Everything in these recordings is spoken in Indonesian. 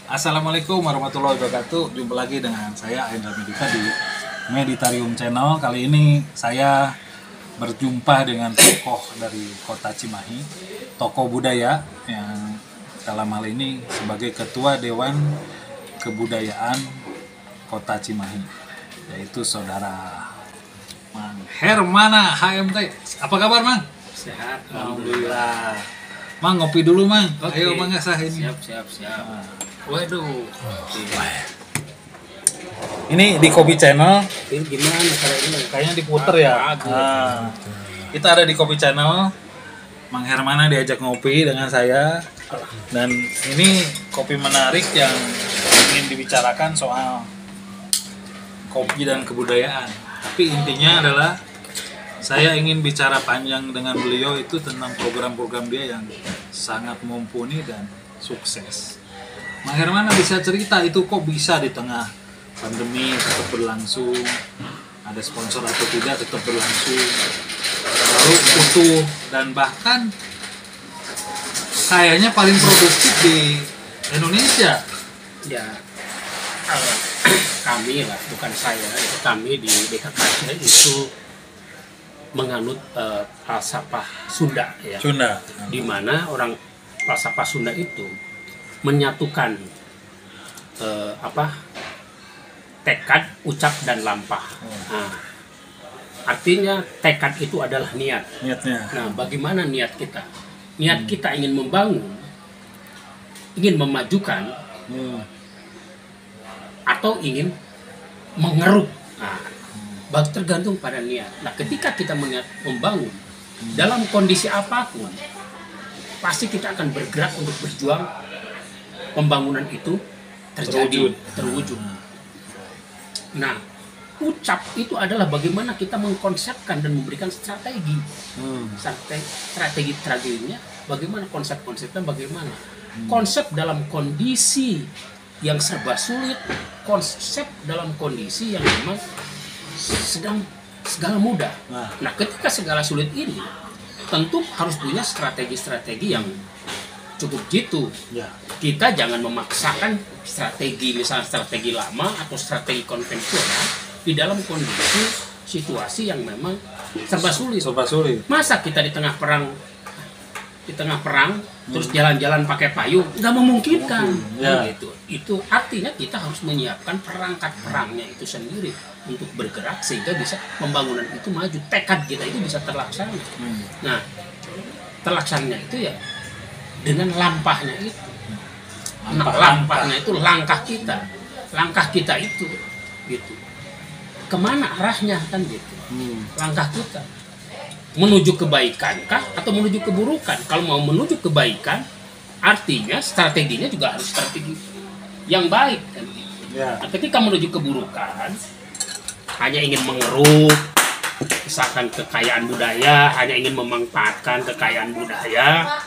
Assalamualaikum warahmatullahi wabarakatuh. Jumpa lagi dengan saya Aindra Medita di Meditarium Channel. Kali ini saya berjumpa dengan tokoh dari Kota Cimahi, tokoh budaya yang dalam hal ini sebagai Ketua Dewan Kebudayaan Kota Cimahi, yaitu Saudara Mang Hermana HMT. Apa kabar, Mang? Sehat, Alhamdulillah. Mang, ngopi dulu, Mang. Oke. Ayo, Mang, ngasah ini. Siap. Nah, Waduh. ini di Kopi Channel. Ini gimana cara ini? Kayaknya diputer ya. Bagus. Nah, kita ada di Kopi Channel. Mang Hermana diajak ngopi dengan saya. Dan ini kopi menarik yang ingin dibicarakan soal kopi dan kebudayaan. Tapi intinya adalah saya ingin bicara panjang dengan beliau itu tentang program-program dia yang sangat mumpuni dan sukses. Mang Hermana bisa cerita itu kok bisa di tengah pandemi tetap berlangsung, ada sponsor atau tidak tetap berlangsung, lalu utuh dan bahkan kayaknya paling produktif di Indonesia. Ya, kami lah, bukan saya. Kami di DKKC itu menganut falsafah Sunda ya. Sunda. Di mana orang falsafah Sunda itu menyatukan tekad, ucap dan lampah. Nah, artinya tekad itu adalah niat. Niatnya. Nah, bagaimana niat kita? Niat kita ingin membangun, ingin memajukan, atau ingin mengeruk. Nah, tergantung pada niat. Nah, ketika kita membangun dalam kondisi apapun, pasti kita akan bergerak untuk berjuang pembangunan itu terwujud. Nah, ucap itu adalah bagaimana kita mengkonsepkan dan memberikan strategi. Strateginya bagaimana, konsep-konsepnya bagaimana. Konsep dalam kondisi yang serba sulit, konsep dalam kondisi yang memang sedang segala mudah. Nah, ketika segala sulit ini tentu harus punya strategi-strategi yang cukup jitu. Ya. Kita jangan memaksakan strategi, misalnya strategi lama atau strategi konvensional di dalam kondisi situasi yang memang serba sulit. Masa kita di tengah perang terus jalan-jalan pakai payung, nggak memungkinkan. Ya. Itu artinya kita harus menyiapkan perangkat perangnya itu sendiri untuk bergerak sehingga bisa pembangunan itu maju, tekad kita itu bisa terlaksana. Nah, terlaksananya itu ya dengan lampahnya itu. Lampahnya itu langkah kita itu gitu. Kemana arahnya kan gitu. Langkah kita menuju kebaikan kah atau menuju keburukan? Kalau mau menuju kebaikan, artinya strateginya juga harus strategi yang baik kan. Nah, ketika menuju keburukan, hanya ingin mengeruk misalkan kekayaan budaya, hanya ingin memanfaatkan kekayaan budaya,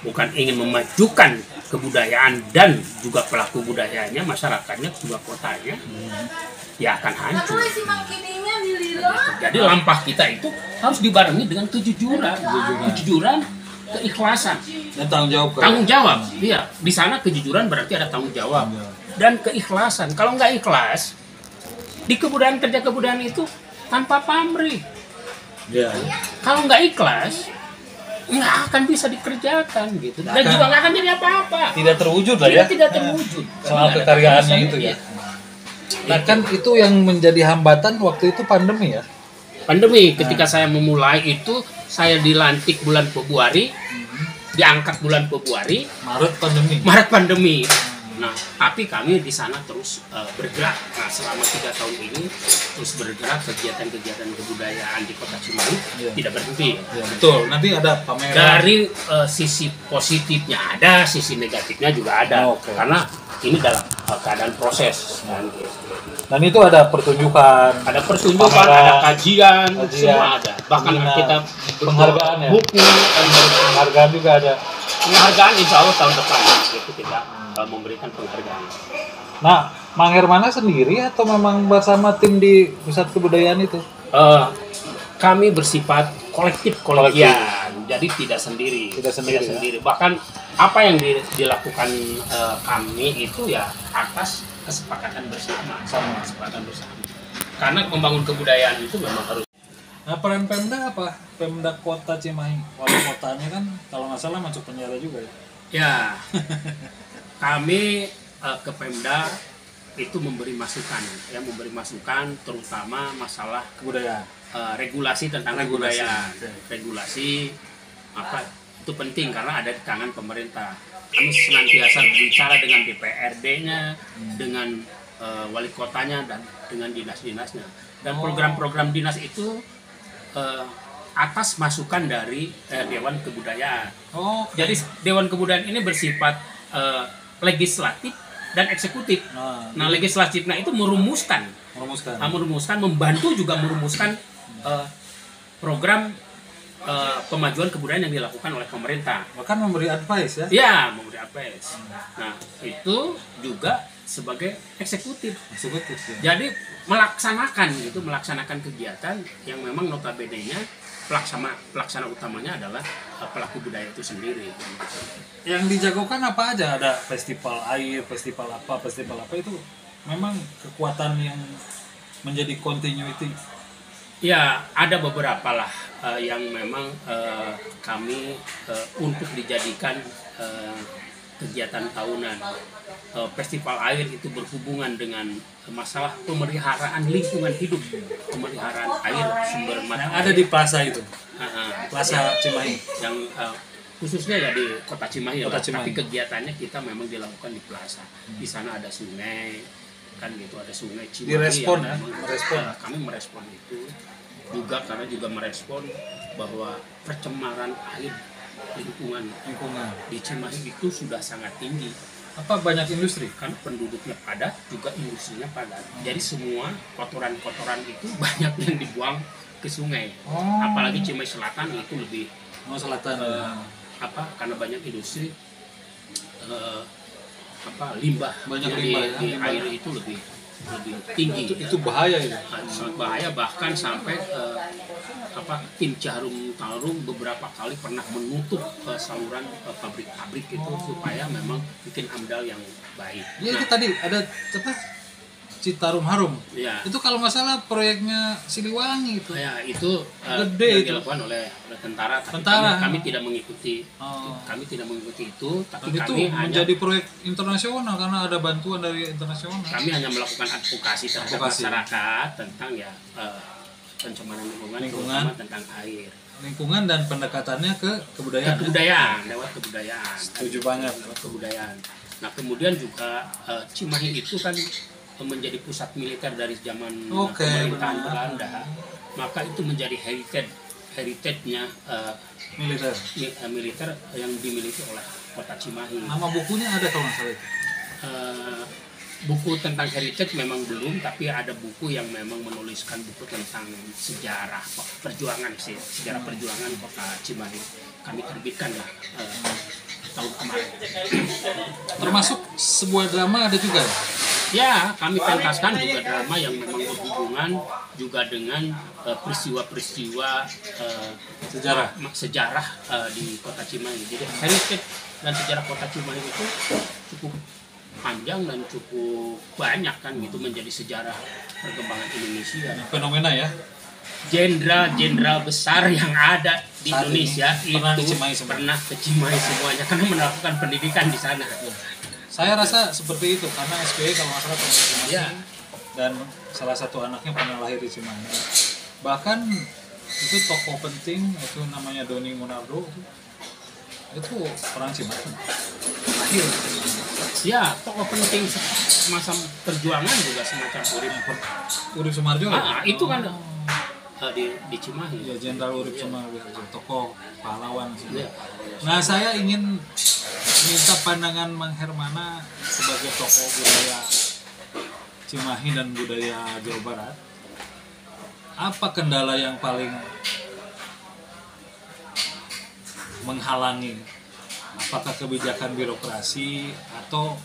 bukan ingin memajukan kebudayaan dan juga pelaku budayanya, masyarakatnya, juga kotanya, ya akan hancur. Jadi lampah kita itu harus dibarengi dengan kejujuran, keikhlasan Dan tanggung jawab. Iya, di sana kejujuran berarti ada tanggung jawab dan keikhlasan. Kalau nggak ikhlas di kerja kebudayaan itu tanpa pamrih. Kalau nggak ikhlas nggak akan bisa dikerjakan gitu, dan juga nggak akan jadi apa-apa. Tidak terwujud lah ya. Tidak terwujud. Soal kekaryaannya itu ya. Nah, kan itu yang menjadi hambatan waktu itu pandemi ya. Pandemi, ketika saya memulai itu, saya dilantik bulan Februari, diangkat bulan Februari, Maret pandemi. Nah, tapi kami di sana terus bergerak. Nah, selama 3 tahun ini terus bergerak kegiatan-kegiatan kebudayaan di Kota Cimahi tidak berhenti. Betul. Nanti ada pameran. Dari sisi positifnya ada, sisi negatifnya juga ada. Karena ini dalam keadaan proses. Dan itu ada pertunjukan, ada kajian, semua ada. Bahkan kita penghargaan ya. Buku, penghargaan juga ada. Penghargaan insya Allah tahun depan itu kita memberikan penghargaan. Nah, Mang Hermana sendiri atau memang bersama tim di Pusat Kebudayaan itu? Kami bersifat kolektif kolegial. Jadi tidak sendiri. Tidak sendiri, ya? Bahkan apa yang dilakukan kami itu ya atas kesepakatan bersama. Kesepakatan bersama. Karena membangun kebudayaan itu memang harus. Nah, peran Pemda apa? Pemda Kota Cimahi. Wali kotanya kan kalau nggak salah masuk penjara juga ya? Ya, kami ke Pemda itu memberi masukan terutama masalah Kebudayaan. regulasi tentang kebudayaan. Regulasi apa itu penting karena ada di tangan pemerintah. Kami senantiasa berbicara dengan DPRD-nya, dengan wali kotanya dan dengan dinas-dinasnya. Dan program-program dinas itu atas masukan dari Dewan Kebudayaan. Jadi Dewan Kebudayaan ini bersifat legislatif dan eksekutif. Nah, legislatifnya itu merumuskan, membantu juga merumuskan program pemajuan kebudayaan yang dilakukan oleh pemerintah. Bahkan memberi advice ya? Ya, memberi advice. Nah, itu juga sebagai eksekutif ya. Jadi melaksanakan kegiatan yang memang notabene-nya pelaksana utamanya adalah pelaku budaya itu sendiri. Yang dijagokan apa aja? Ada festival air, festival apa itu memang kekuatan yang menjadi continuity. Ya, ada beberapa lah yang memang kami untuk dijadikan kegiatan tahunan. Festival air itu berhubungan dengan masalah pemeliharaan lingkungan hidup, pemeliharaan air sumber mata yang ada di plaza itu, plaza Cimahi, yang khususnya ya di Kota Cimahi. Cimahi. Tapi kegiatannya kita memang dilakukan di plaza. Di sana ada sungai, kan gitu, ada sungai Cimahi. Direspon ya, kami merespon itu juga karena juga merespon bahwa pencemaran air lingkungan di Cimahi itu sudah sangat tinggi. Apa banyak industri? Kan penduduknya padat, juga industrinya padat. Jadi semua kotoran-kotoran itu banyak yang dibuang ke sungai. Apalagi Cimahi Selatan itu lebih karena banyak industri, limbah banyak di air itu lebih tinggi. Itu bahaya itu. Sangat bahaya, bahkan sampai tim Jarum Tarum beberapa kali pernah menutup saluran pabrik-pabrik itu supaya memang bikin AMDAL yang baik. Ya itu tadi ada Citarum Harum. Ya. Itu kalau nggak salah proyeknya Siliwangi itu. Ya, itu gede yang itu dilakukan oleh tentara. Kami tidak mengikuti. Kami tidak mengikuti itu, tapi itu kami menjadi proyek internasional karena ada bantuan dari internasional. Kami hanya melakukan advokasi terhadap masyarakat tentang pencemaran lingkungan, terutama tentang air. Lingkungan dan pendekatannya ke kebudayaan. Lewat kebudayaan. Setuju banget. Lewat kebudayaan. Nah, kemudian juga Cimahi itu kan menjadi pusat militer dari zaman pemerintahan Belanda. Maka itu menjadi heritage-nya militer yang dimiliki oleh Kota Cimahi. Nama bukunya ada kalau nggak salah itu. Buku tentang heritage memang belum, tapi ada buku yang memang menuliskan buku tentang sejarah perjuangan Kota Cimahi. Kami terbitkan lah tahun kemarin. Termasuk sebuah drama ada juga. Ya, kami pentaskan juga drama yang memang berhubungan juga dengan peristiwa-peristiwa sejarah di Kota Cimahi. Jadi heritage dan sejarah Kota Cimahi itu cukup panjang dan cukup banyak kan gitu, menjadi sejarah perkembangan Indonesia. Fenomena ya. Jenderal besar yang ada di Saat Indonesia itu pernah ke Cimahi semuanya karena melakukan pendidikan di sana. Saya rasa seperti itu karena SBY kalau nggak salah pernah di Cimahi Ya. Dan salah satu anaknya pernah lahir di Cimahi. Bahkan itu tokoh penting itu namanya Doni Monardo itu orang Cimahi. Lahir. Ya, tokoh penting masa perjuangan juga semacam Urip Sumarjo. Itu kan di Cimahi. Ya, Jenderal Urip Sumarjo, tokoh pahlawan. Ya. Nah, saya ingin minta pandangan Mang Hermana sebagai tokoh budaya Cimahi dan budaya Jawa Barat. Apa kendala yang paling menghalangi? Apakah kebijakan birokrasi atau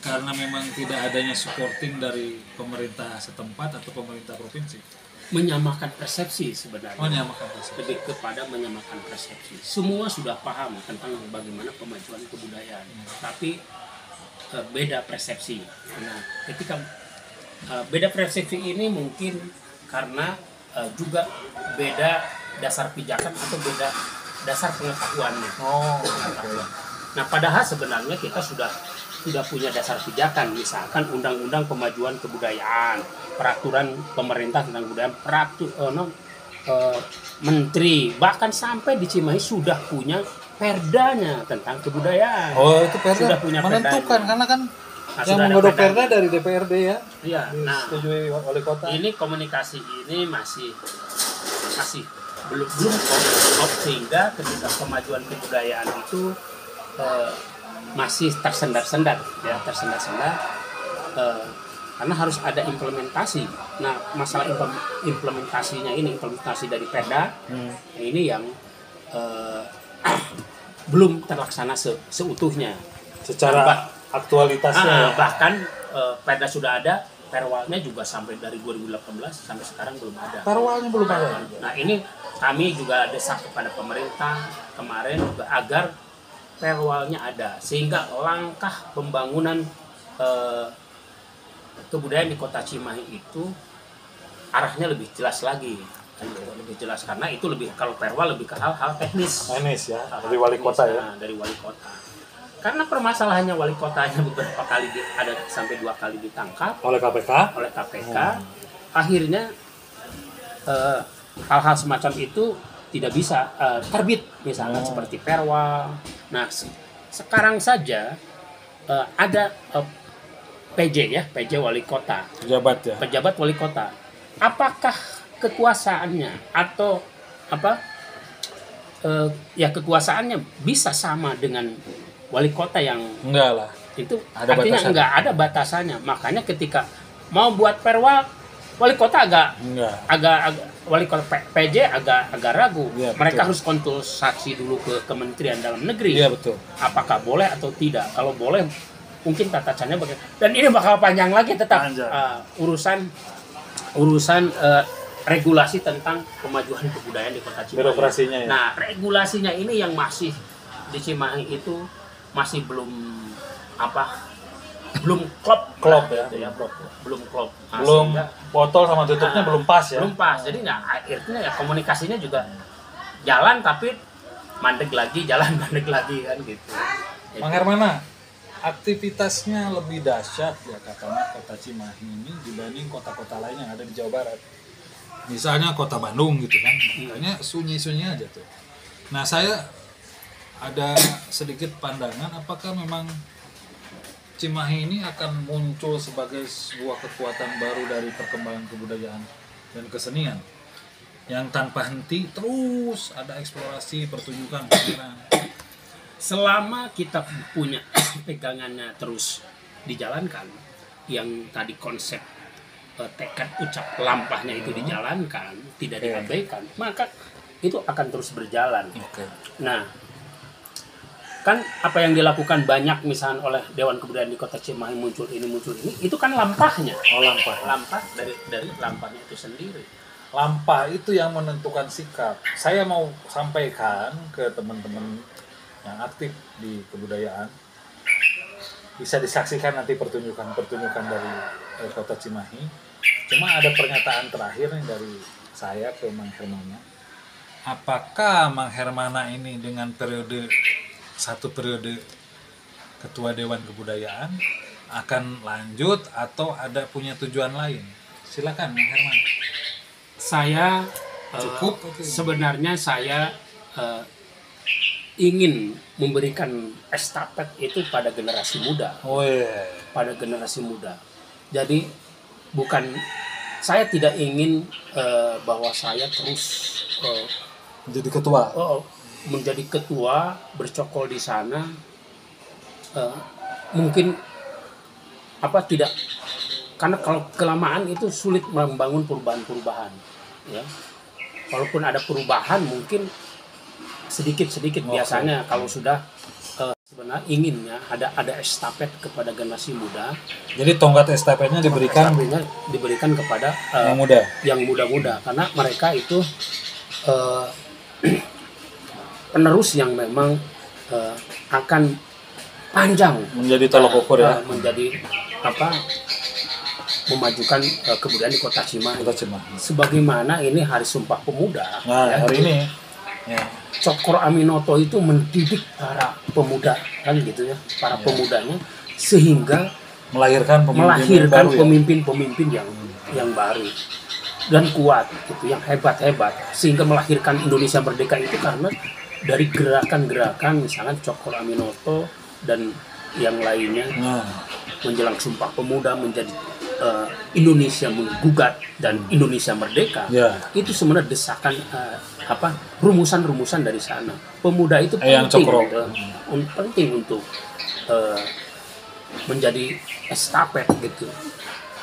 karena memang tidak adanya supporting dari pemerintah setempat atau pemerintah provinsi? menyamakan persepsi sebenarnya. Menyamakan persepsi. Lebih kepada menyamakan persepsi. Semua sudah paham tentang bagaimana kemajuan kebudayaan, tapi beda persepsi. Nah, ketika beda persepsi ini mungkin karena juga beda dasar pijakan atau beda dasar pengetahuannya. Pengetahuan. Nah, padahal sebenarnya kita sudah punya dasar pijakan, misalkan Undang-Undang Kemajuan Kebudayaan, peraturan pemerintah tentang kebudayaan, menteri, bahkan sampai di Cimahi sudah punya perdanya tentang kebudayaan. Oh, itu perda sudah punya menentukan perdanya. karena kan Nah, yang menggodok perda dari DPRD ya. Iya. Nah, disetujui wali kota. ini komunikasi ini masih belum klop, sehingga ketika kemajuan kebudayaan itu masih tersendat-sendat ya, karena harus ada implementasi. Nah, masalah implementasinya ini, implementasi dari perda ini yang belum terlaksana seutuhnya Secara aktualitasnya bahkan perda sudah ada, perwalnya juga sampai dari 2018 sampai sekarang belum ada. Perwalnya belum ada. Nah, ini kami juga desak kepada pemerintah kemarin juga agar perwalnya ada, sehingga langkah pembangunan kebudayaan di Kota Cimahi itu arahnya lebih jelas lagi, lebih jelas, karena itu lebih, kalau perwal lebih ke hal-hal teknis. Ya, dari wali kota ya. Nah, dari wali kota. Karena permasalahannya wali kotanya beberapa kali ada sampai 2 kali ditangkap Oleh KPK. Akhirnya hal-hal semacam itu tidak bisa terbit, misalnya seperti perwal. Nah, sekarang saja ada PJ wali kota, pejabat wali kota. Apakah kekuasaannya atau kekuasaannya bisa sama dengan wali kota yang enggak lah? Itu ada artinya batasan. enggak ada batasannya. Makanya ketika mau buat perwal, wali kota agak wali kota PJ agak ragu. Ya, mereka betul. harus konsultasi dulu ke Kementerian Dalam Negeri. Iya, betul. Apakah boleh atau tidak? Kalau boleh, mungkin tata caranya bagaimana. Dan ini bakal panjang lagi tetap urusan regulasi tentang kemajuan kebudayaan di Kota Cimahi. Birokrasinya ya. Nah, regulasinya ini yang masih di Cimahi itu masih belum klop ya. gitu ya, belum klop. Nah, Belum sehingga, botol sama tutupnya belum pas ya. belum pas. Jadi akhirnya ya komunikasinya juga jalan tapi mandek lagi kan gitu. Mang Hermana, aktivitasnya lebih dahsyat ya katanya Kota Cimahi ini dibanding kota-kota lain yang ada di Jawa Barat. Misalnya Kota Bandung gitu kan, makanya sunyi-sunyi aja tuh. Nah, saya ada sedikit pandangan apakah memang Cimahi ini akan muncul sebagai sebuah kekuatan baru dari perkembangan kebudayaan dan kesenian yang tanpa henti terus ada eksplorasi, pertunjukan, pameran. Selama kita punya pegangannya terus dijalankan, yang tadi konsep tekad ucap lampahnya itu dijalankan, tidak diabaikan, maka itu akan terus berjalan. Nah, kan apa yang dilakukan banyak misalnya oleh Dewan Kebudayaan di Kota Cimahi, muncul ini itu kan lampahnya. Lampah dari lampahnya itu sendiri. Lampah itu yang menentukan sikap. Saya mau sampaikan ke teman-teman yang aktif di kebudayaan, bisa disaksikan nanti pertunjukan dari Kota Cimahi. Cuma ada pernyataan terakhir nih dari saya ke Mang Hermana. Apakah Mang Hermana ini dengan satu periode Ketua Dewan Kebudayaan akan lanjut atau ada punya tujuan lain? Silakan Mang Hermana. Saya Cukup sebenarnya saya ingin memberikan estafet itu pada generasi muda. Pada generasi muda. Jadi saya tidak ingin bahwa saya terus menjadi ketua bercokol di sana, mungkin tidak, karena kalau kelamaan itu sulit membangun perubahan ya. Walaupun ada perubahan mungkin sedikit biasanya kalau sudah inginnya ada estafet kepada generasi muda. Jadi tongkat estafetnya diberikan kepada yang muda. Yang muda-muda, karena mereka itu penerus yang memang akan panjang Menjadi tolok ukur ya. menjadi memajukan kebudayaan di Kota Cimahi. Cimahi. Sebagaimana ini Hari Sumpah Pemuda. Nah, hari ini ya. Cokro Aminoto itu mendidik para pemuda kan gitu ya, para pemudanya, sehingga melahirkan pemimpin-pemimpin yang baru dan kuat gitu, yang hebat-hebat, sehingga melahirkan Indonesia Merdeka itu karena dari gerakan-gerakan misalnya Cokro Aminoto dan yang lainnya. Menjelang Sumpah Pemuda menjadi Indonesia menggugat dan Indonesia merdeka. Itu sebenarnya desakan rumusan-rumusan dari sana. Pemuda itu penting untuk menjadi estafet gitu.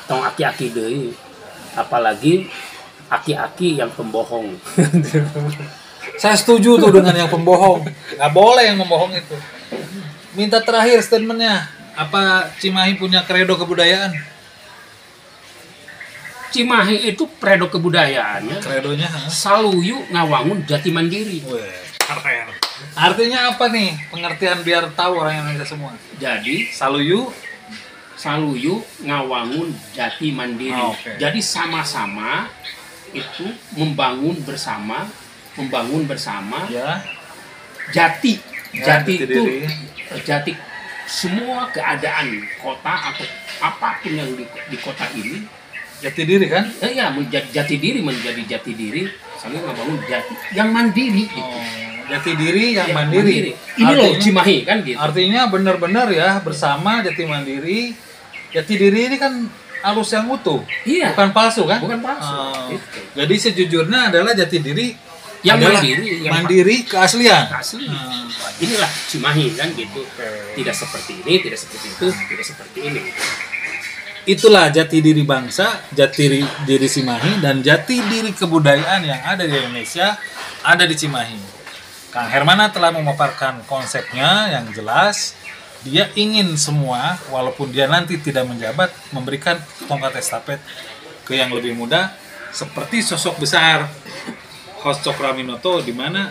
Tong aki-aki deui, apalagi aki-aki yang pembohong. Saya setuju tuh dengan yang pembohong. Nggak boleh yang membohong itu. Minta terakhir statementnya. Apa Cimahi punya kredo kebudayaan? Cimahi itu kredo kebudayaannya. Kredonya Saluyu ngawangun jati mandiri. Keren. Artinya apa nih? Pengertian biar tahu orang Indonesia semua. Jadi Saluyu ngawangun jati mandiri. Jadi sama-sama itu membangun bersama ya. Jati itu jati semua keadaan kota atau apapun yang di kota ini. Jati diri kan? Ya, menjadi jati diri sambil membangun jati yang mandiri gitu. Jati diri yang mandiri. Ini loh Cimahi kan gitu. Artinya benar-benar ya bersama jati mandiri. Jati diri ini kan halus yang utuh. Iya. Bukan palsu kan? Bukan palsu. Gitu. Jadi sejujurnya adalah jati diri yang mandiri keaslian. Inilah Cimahi kan gitu. Tidak seperti ini, tidak seperti itu, tidak seperti ini. Itulah jati diri bangsa, jati diri Cimahi, dan jati diri kebudayaan yang ada di Indonesia ada di Cimahi. Kang Hermana telah memaparkan konsepnya yang jelas. Dia ingin semua, walaupun dia nanti tidak menjabat, memberikan tongkat estafet ke yang lebih muda, seperti sosok besar Host Cokro Aminoto, di mana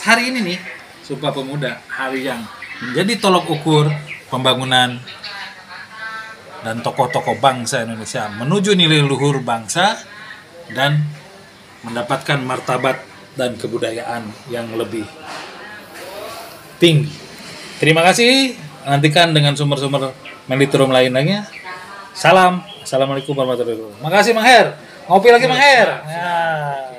hari ini nih Sumpah Pemuda, hari yang menjadi tolok ukur pembangunan dan tokoh-tokoh bangsa Indonesia menuju nilai luhur bangsa dan mendapatkan martabat dan kebudayaan yang lebih tinggi. Terima kasih. Nantikan dengan sumber-sumber Melitrum lainnya. Salam. Assalamualaikum warahmatullahi wabarakatuh. Makasih Mang Her. Ngopi lagi Mang Her. Ya.